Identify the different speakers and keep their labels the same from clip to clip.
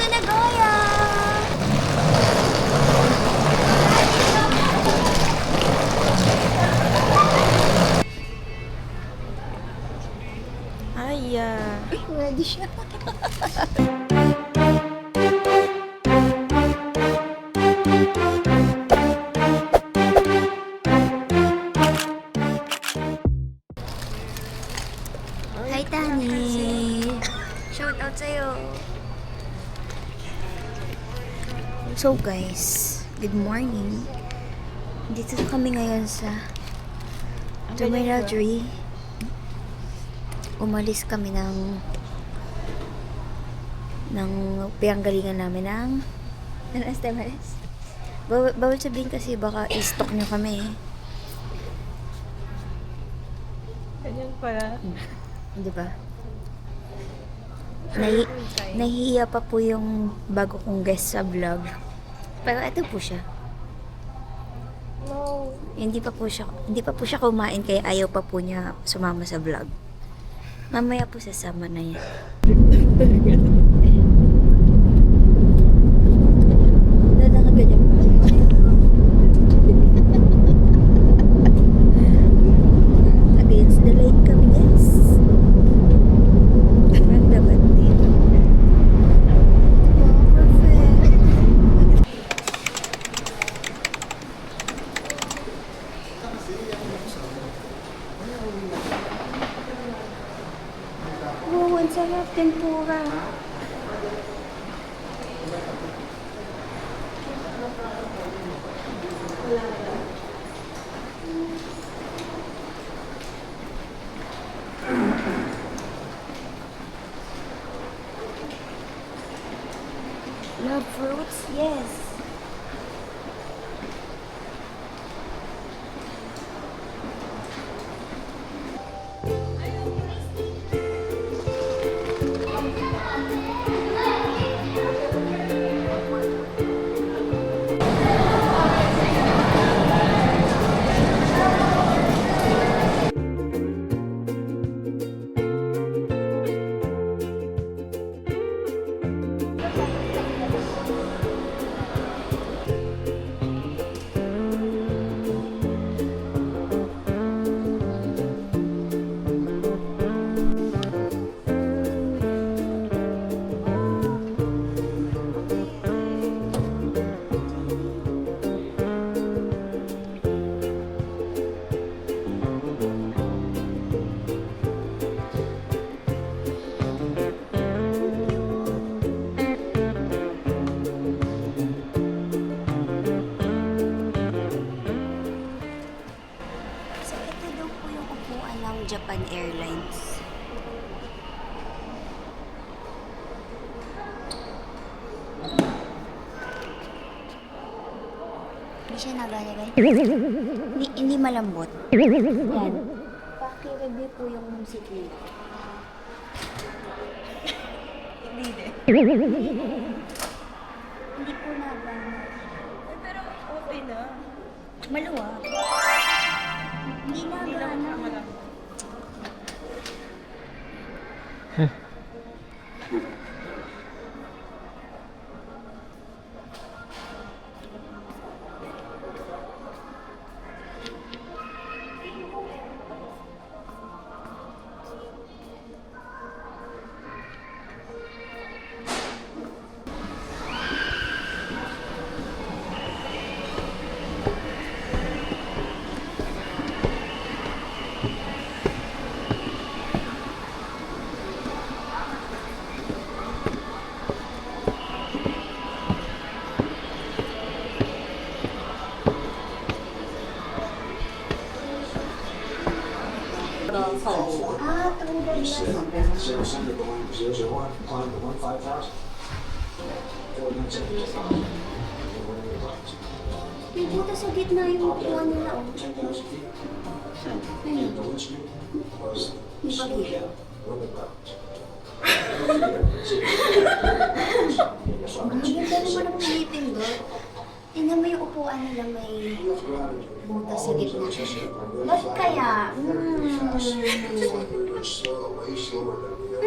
Speaker 1: Nagoya! Ay, ready siya. Hi, Tani! Shout out sa'yo! So guys, good morning. Dito kami ngayon sa Terminal 3. Umalis kami ng pinanggalingan namin ng Estemes. Bawal sabihin kasi baka i-stalk nyo kami.
Speaker 2: Ganyan pala.
Speaker 1: Di ba? Nahihiya pa po yung bago kong guest sa vlog. Pero ito po siya.
Speaker 2: No.
Speaker 1: Hindi pa po siya kumain kaya ayaw pa po niya sumama sa vlog. Mamaya po sasama na yan. Nakaganyan pa. Against the light kami, guys. Dapat dito. Perfect. Wow, ang sarap. Tempura. Love fruits? Yes. So, ito daw po yung upuan ng Japan Airlines. Hindi siya nagalagay. Hindi malambot. Yan. Paki-review po yung seat nila.
Speaker 2: Hindi din.
Speaker 1: Hindi po nagana.
Speaker 2: Pero okay na.
Speaker 1: Maluwag. Hindi
Speaker 2: Hindi lang
Speaker 1: nagana.
Speaker 2: naman.
Speaker 1: Ah, tulad lang.
Speaker 3: 001, climb to 15,000.
Speaker 1: May buta sa gitna yung upuan nila. Oh. Ayun. May bagay. Ang ganda naman ang piliting doon. Tingnan mo yung upuan nila may butas sa gitna. Bakit kaya? Ano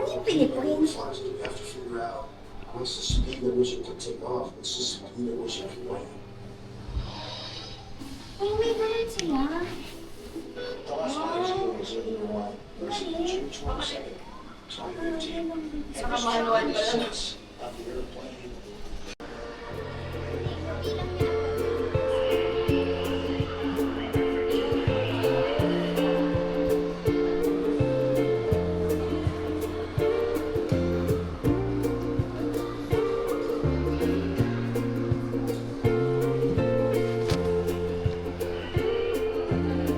Speaker 1: yung Philippines?
Speaker 3: What's the speed at which it can take off? It's the speed at which it can land.
Speaker 1: Ay, may ganun sila.
Speaker 3: The last one is going 0 versus 220 2015.
Speaker 2: Nakamahaluan pa lang.
Speaker 3: Of the airplane.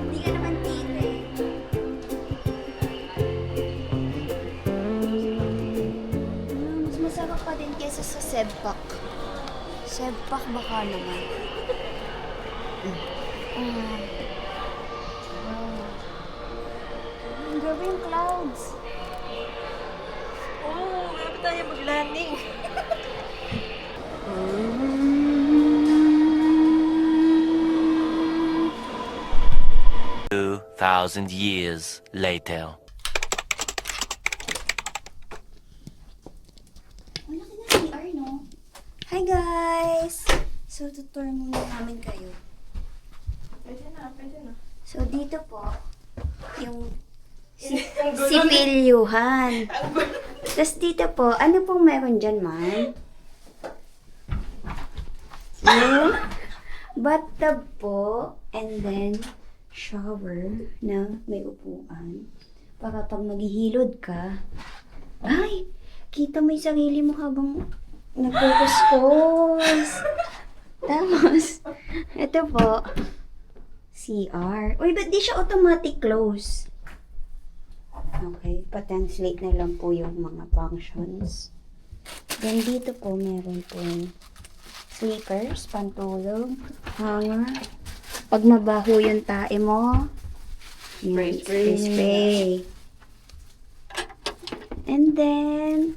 Speaker 1: Hindi ka naman tire. Mas masarap pa din kesa sa sebpak. Sebpak baka naman. Wow. Ang grabe yung clouds.
Speaker 2: Oh, malapit tayo mag-landing.
Speaker 4: 2,000 years later.
Speaker 1: Ang laki na CR, no? Hi guys! So, tutur muna namin kayo.
Speaker 2: Pwede na, pwede na.
Speaker 1: So, dito po, yung sipilyuhan. Tapos dito po, ano pong meron dyan, ma'am? Yung bathtub po, and then shower na may upuan. Para pag maghihilod ka, ay, kita mo yung sarili mo habang nagkukuskos. Tapos, ito po, CR. Uy, ba't di siya automatic close? Okay, pa-translate na lang po yung mga functions. Then dito po, meron po sleepers, pantulog, hanger. Pag mabaho yung tae mo, yan, spray. And then,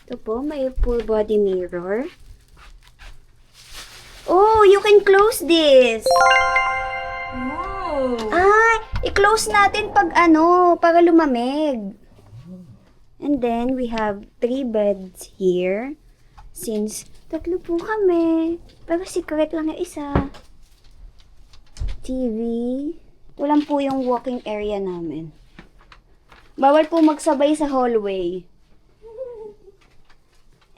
Speaker 1: ito po, may full body mirror. Oh, you can close this!
Speaker 2: Oh!
Speaker 1: Ah, i-close natin pag para lumamig. And then, we have 3 beds here. Since, 3 po kami. Pero secret lang yung isa. TV. Ito lang po yung walking area namin. Bawal po magsabay sa hallway.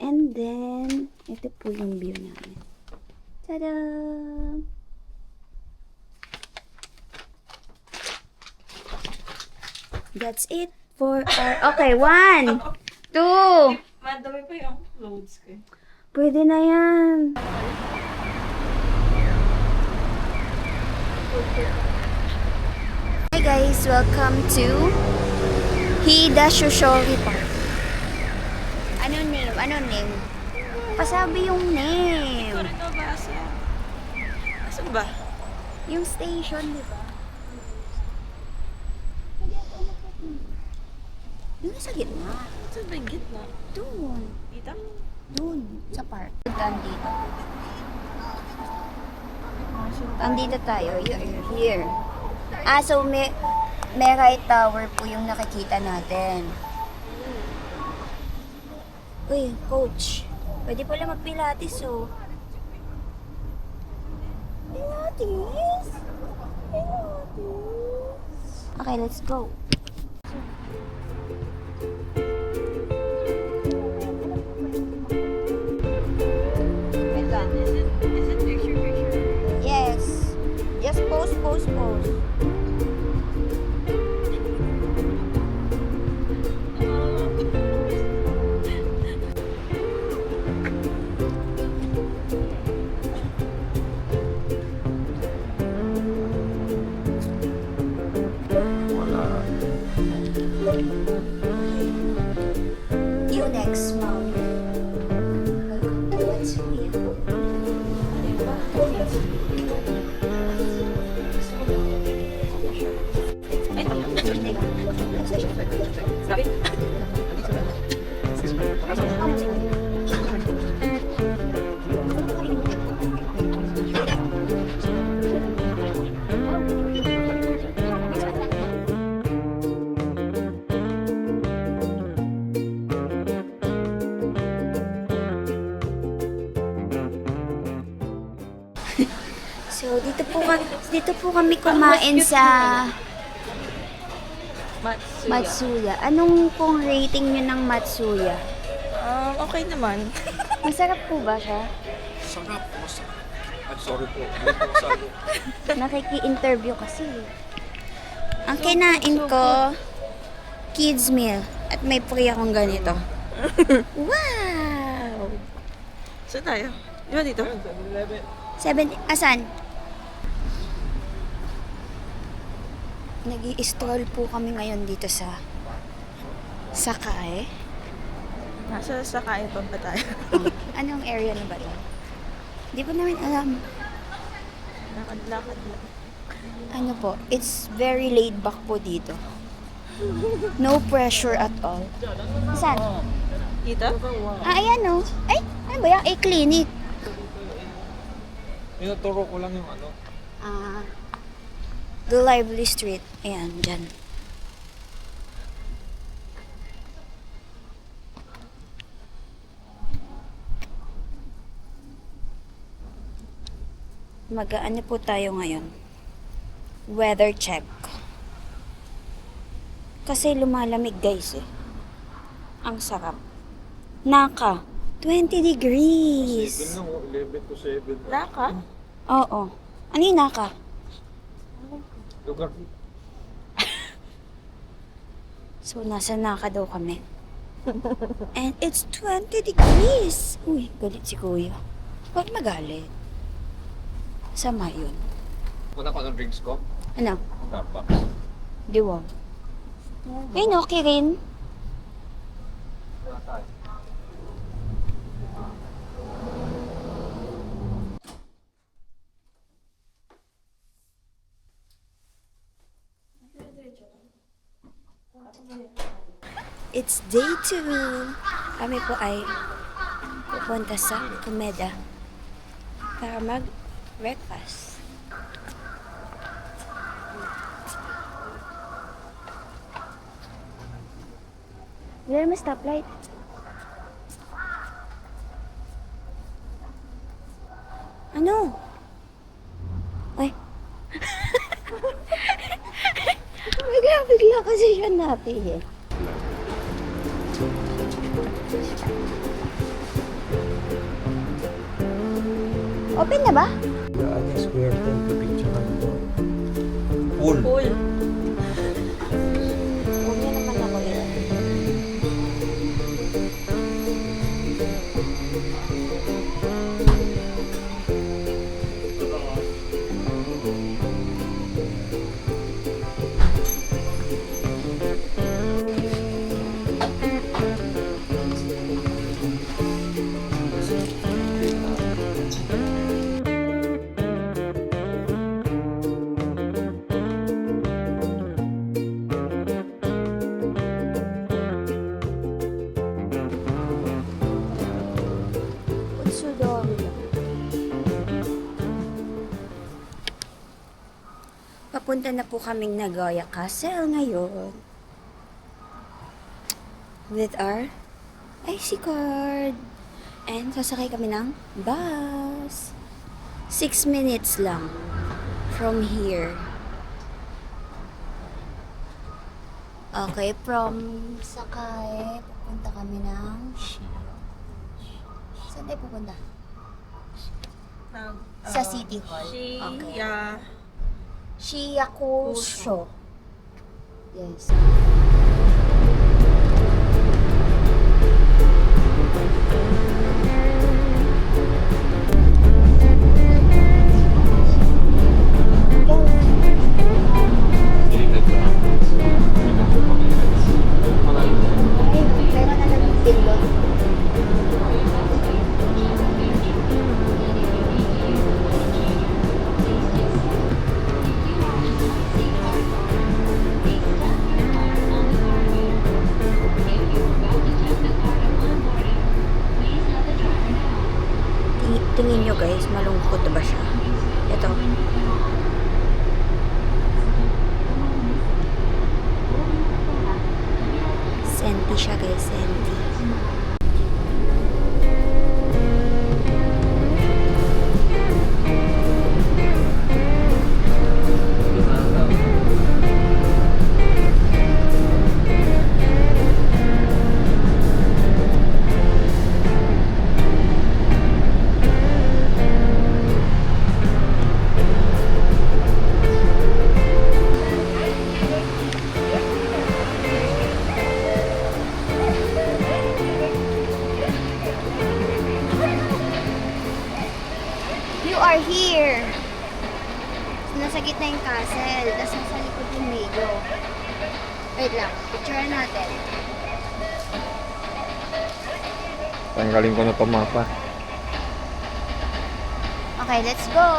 Speaker 1: And then, ito po yung view namin. Tada! That's it for our... Okay, 1, 2.
Speaker 2: Madami pa yung clothes ko.
Speaker 1: Pwede na yan. Hi guys, welcome to Hida Shoshori Park. Ano name? Ano name? Pasabi yung
Speaker 2: Ito
Speaker 1: name.
Speaker 2: rin nabasa. Asan ba?
Speaker 1: Yung station, di ba? Yung sa gitna.
Speaker 2: Saan ba yung gitna?
Speaker 1: Doon.
Speaker 2: Dito?
Speaker 1: Doon. Sa park. Andito. Andito tayo. You're here. Ah, so may right tower po yung nakikita natin. Uy, coach. Pwede pala mag-pilates, oh. Pilates? Pilates? Okay, let's go. Wait lang.
Speaker 2: Is it picture?
Speaker 1: Yes. Just pose, pose, pose. So, dito po kami kumain sa Matsuya. Anong pong rating nyo ng Matsuya?
Speaker 2: Okay naman.
Speaker 1: Masarap po ba siya?
Speaker 3: Sarap. Masarap. I'm sorry po. Hindi po sabi.
Speaker 1: Nakiki-interview kasi. Ang kinain ko, kids meal. At may free akong ganito. Wow!
Speaker 2: Saan tayo? Di ba dito?
Speaker 1: 7, asan? Nag-i-stroll po kami ngayon dito sa Sakae.
Speaker 2: Nasa Sakae pa ba tayo?
Speaker 1: Anong area na ba ito? Di ko namin alam.
Speaker 2: Lakad-lakad lang.
Speaker 1: Ano po, it's very laid back po dito. No pressure at all. Saan?
Speaker 2: Dito?
Speaker 1: Ayan o. Ay, ano ba yan? Clinic.
Speaker 3: Tinuturo ko lang yung ano.
Speaker 1: The Lively Street. Ayan, dyan. Mag-ano po tayo ngayon? Weather check. Kasi lumalamig guys eh. Ang sarap. Naka, 20 degrees.
Speaker 3: 7 lang, 11 to 7.
Speaker 2: Laka?
Speaker 1: Oo. Ano yung naka?
Speaker 3: Lugar.
Speaker 1: So, nasa Naka daw kami. And it's 20 degrees. Uy, galit si kuya. Huwag magalit. Sama yun.
Speaker 3: Muna ko ng drinks ko.
Speaker 1: Ano?
Speaker 3: Dapat.
Speaker 1: Di ba? Ayun, okay rin.
Speaker 3: Wala tayo.
Speaker 1: It's day 2. Kami po ay pupunta sa Komeda para mag-breakfast. Wala naman stoplight. Ano? Ay. Bigla kasi siya natin eh. Open na ba?
Speaker 3: Daan yung square to. Pipicture ka nito. Pool.
Speaker 2: Pool.
Speaker 1: Huwag niya naman ako yun. Papunta na po kaming Nagoya Castle ngayon. With our IC card. And sasakay kami ng bus. 6 minutes lang from here. Okay, from Sakae, pupunta kami ng Saan tayo pupunta? Sa City Hall.
Speaker 2: Shiya.
Speaker 1: Shiyakusho. Yes. Tingin nyo guys, malungkot ba siya? Ito. Senti siya guys, senti. are here. Nasa gitna yung castle. Tapos nasa likod yung mayo. Wait lang. Picture natin.
Speaker 3: Tanggalin ko na to mapa.
Speaker 1: Okay, let's go.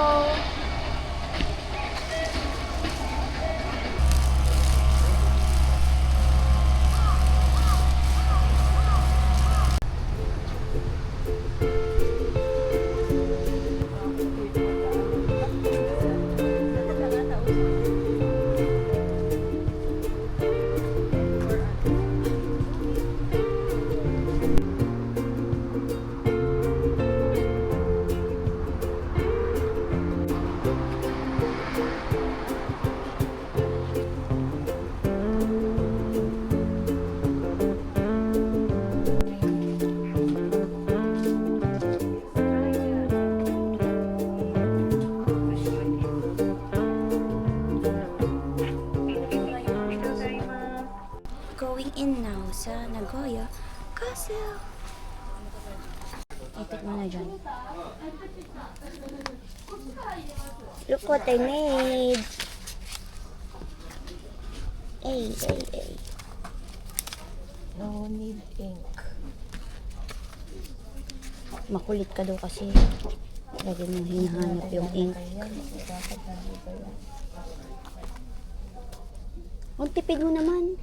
Speaker 1: Going in now sa Nagoya Castle. Itik mo na dyan. Look what I made. Ay.
Speaker 2: No need ink.
Speaker 1: Makulit ka daw kasi. Lagi mo hinahanap yung ink. Ang tipid mo naman.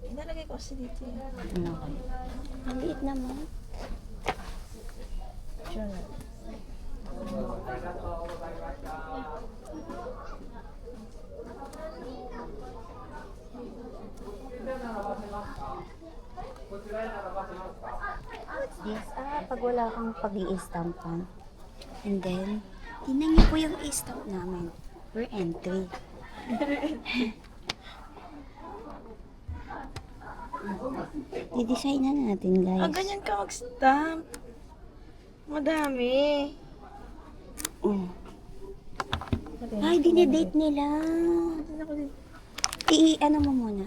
Speaker 2: Inalagay ko kasi dito eh.
Speaker 1: Okay. Ang liit naman.
Speaker 2: Sure.
Speaker 1: What's this? Pag wala kang pag-i-stampan. And then, tingnan niyo po yung i-stamp namin. We're entry. Didesign na natin, guys.
Speaker 2: Ganyan ka mag-stamp. Madami.
Speaker 1: Oh. Ay, dinedate nila. Ano mo muna?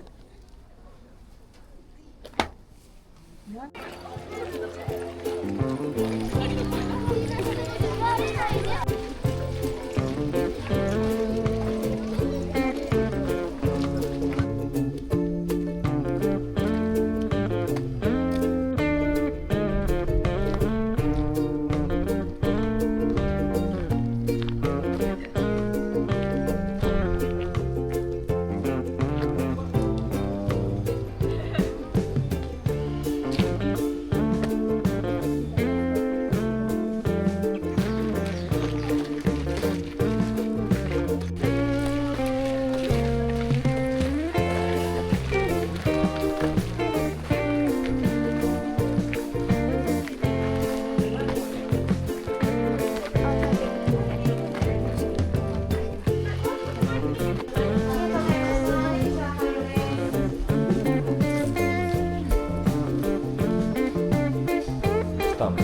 Speaker 3: Stamp.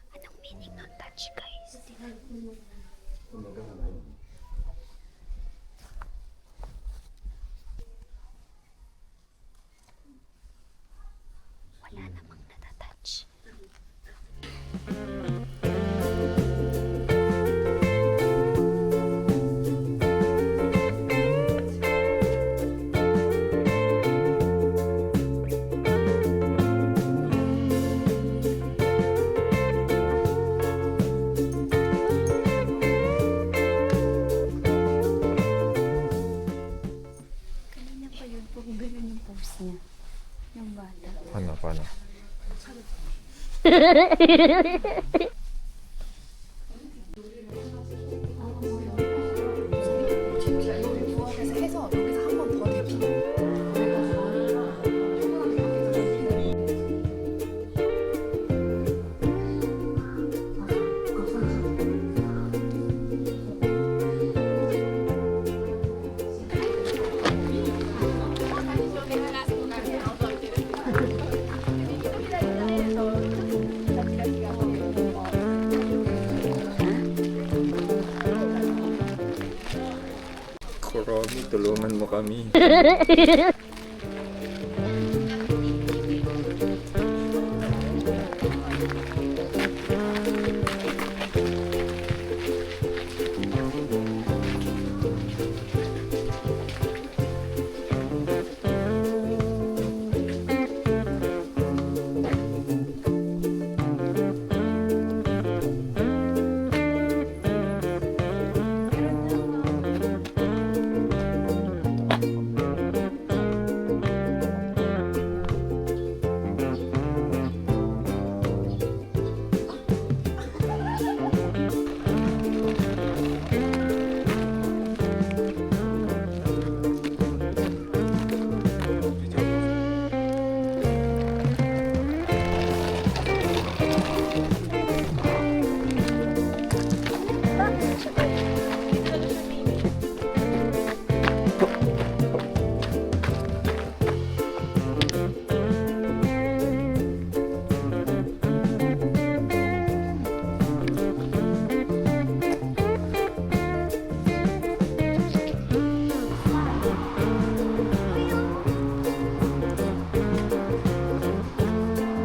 Speaker 1: Anong meaning ng touch, guys? Wala namang natatouch. Kanina pa yun, kung ganun yung pose niya. Yung bata.
Speaker 3: Paano? Kuromi, tulungan mo kami.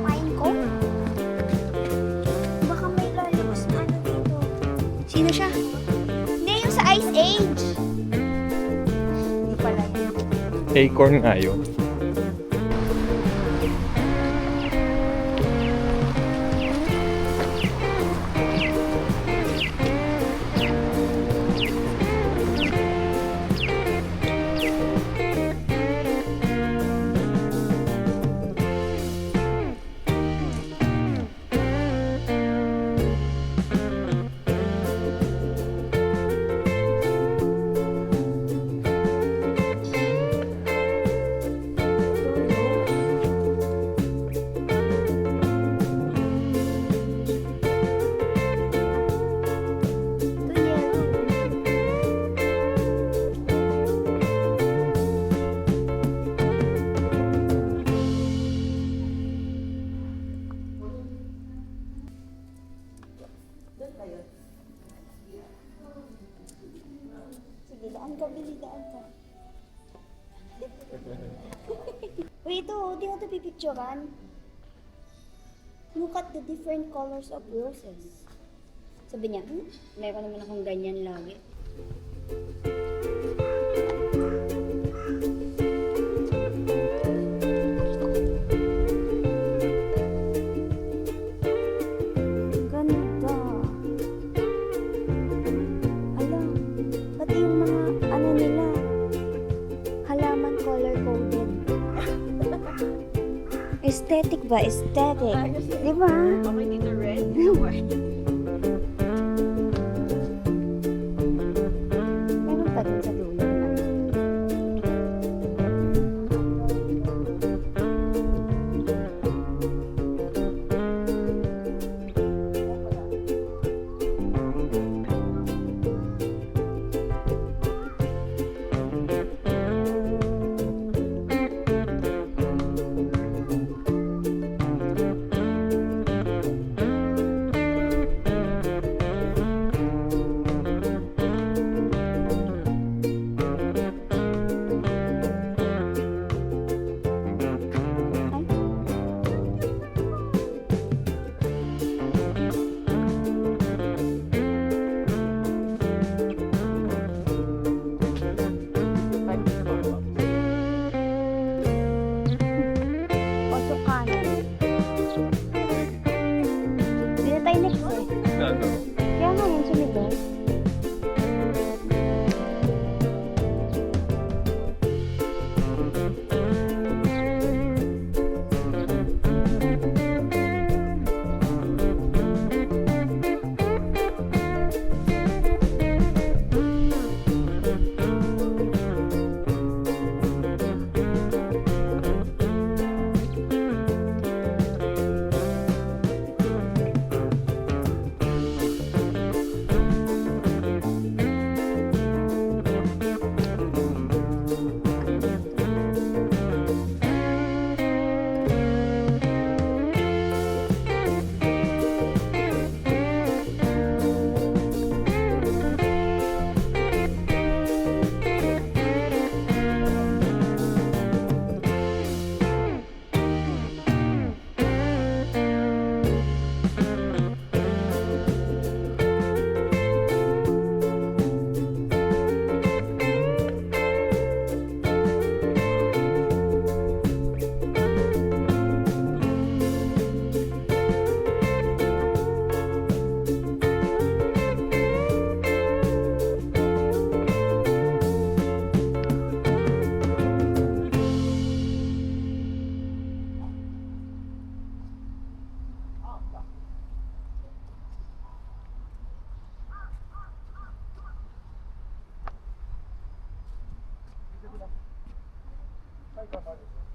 Speaker 1: Pine cone? Baka may lalabas na ano dito. Sino siya? Hindi, yung sa Ice Age. Hindi pala yun.
Speaker 3: Acorn nga yun.
Speaker 1: Ito yellow. Sige, daan ka, Billy, daan ka. Uy, ito, di mo ito pipicturean. Look at the different colors of roses. Sabi niya, meron naman akong ganyan lagi. Ganda. Alam, pati yung mga ano nila, halaman color-coded. Aesthetic ba? Aesthetic. Di ba?
Speaker 2: Okay, dito red.
Speaker 1: Meron pa din sa dulo na.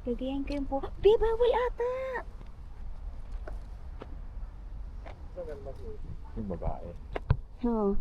Speaker 1: Gagayahin ko yung po. Be, bawal ata!
Speaker 3: Yung babae.
Speaker 1: Oo.